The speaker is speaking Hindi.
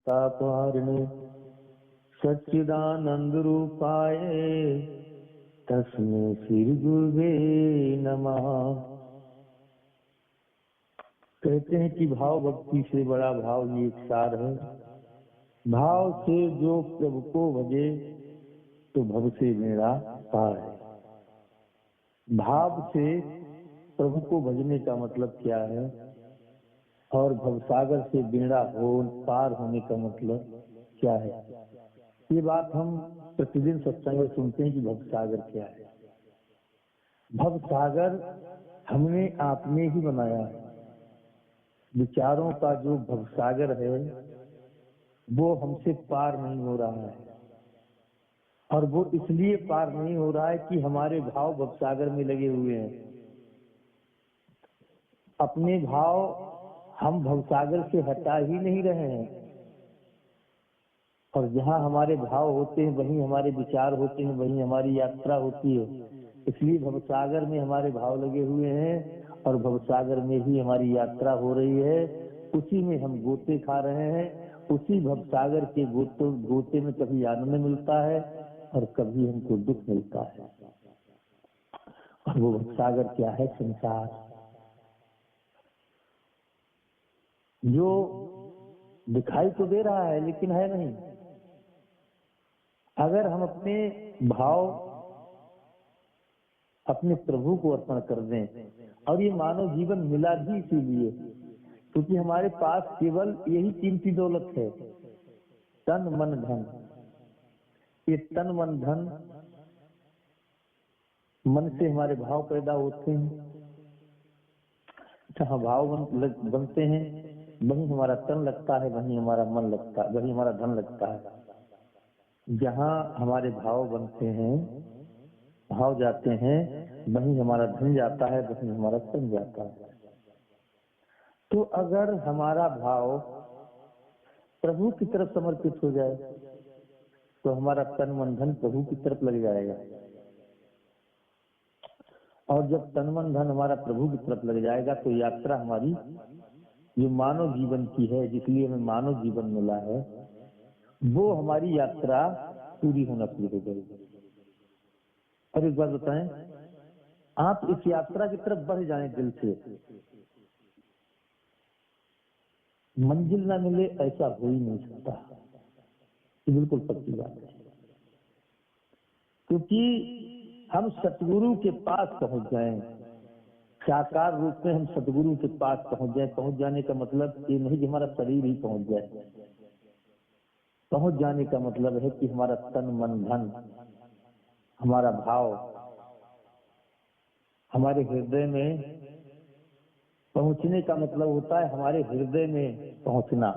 तापहारिणे सच्चिदानंद रूपाय तस्मै श्री गुरुवे नमः। कहते हैं कि भाव भक्ति से बड़ा भाव ये एक सार है। भाव से जो प्रभु को भजे तो भव से मेरा पार है। भाव से प्रभु को भजने का मतलब क्या है और भवसागर से बेड़ा हो पार होने का मतलब क्या है, ये बात हम प्रतिदिन सत्संग में सुनते हैं कि भवसागर क्या है। भवसागर हमने आपने ही बनाया है। विचारों का जो भवसागर है वो हमसे पार नहीं हो रहा है, और वो इसलिए पार नहीं हो रहा है कि हमारे भाव भवसागर में लगे हुए हैं। अपने भाव हम भवसागर से हटा ही नहीं रहे हैं, और जहाँ हमारे भाव होते हैं वहीं हमारे विचार होते हैं, वहीं हमारी यात्रा होती है। इसलिए भवसागर में हमारे भाव लगे हुए हैं और भवसागर में ही हमारी यात्रा हो रही है। उसी में हम गोते खा रहे हैं। उसी भवसागर के गोते में कभी आनंद मिलता है और कभी हमको दुख मिलता है। और वो भवसागर क्या है? संसार, जो दिखाई तो दे रहा है लेकिन है नहीं। अगर हम अपने भाव अपने प्रभु को अर्पण कर दें, और ये मानव जीवन मिला भी इसीलिए क्योंकि हमारे पास केवल यही कीमती दौलत है, तन मन धन। ये तन मन धन, मन से हमारे भाव पैदा होते हैं। जहाँ भाव बनते हैं वहीं हमारा तन लगता है, वहीं हमारा मन लगता है, वहीं हमारा धन लगता है। जहाँ हमारे भाव बनते हैं, भाव जाते हैं, वहीं हमारा धन जाता है, वहीं हमारा तन जाता है। तो अगर हमारा भाव प्रभु की तरफ समर्पित हो जाए तो हमारा तन मन धन प्रभु की तरफ लग जाएगा। और जब तन मन धन हमारा प्रभु की तरफ लग जाएगा तो यात्रा हमारी जो मानव जीवन की है, जिसलिए हमें मानव जीवन मिला है, वो हमारी यात्रा पूरी होना शुरू हो जाएगी। और एक बात बताएं, आप इस यात्रा की तरफ बढ़ जाएं दिल से, मंजिल ना मिले ऐसा हो ही नहीं सकता। ये बिल्कुल पक्की बात है, क्योंकि हम सतगुरु के पास पहुंच जाएं, साकार रूप में हम सतगुरु के पास पहुंच जाएं। पहुंच जाने का मतलब ये नहीं कि हमारा शरीर ही पहुंच जाए। पहुंच जाने का मतलब है कि हमारा तन मन धन, हमारा भाव हमारे हृदय में पहुंचने का मतलब होता है हमारे हृदय में पहुंचना।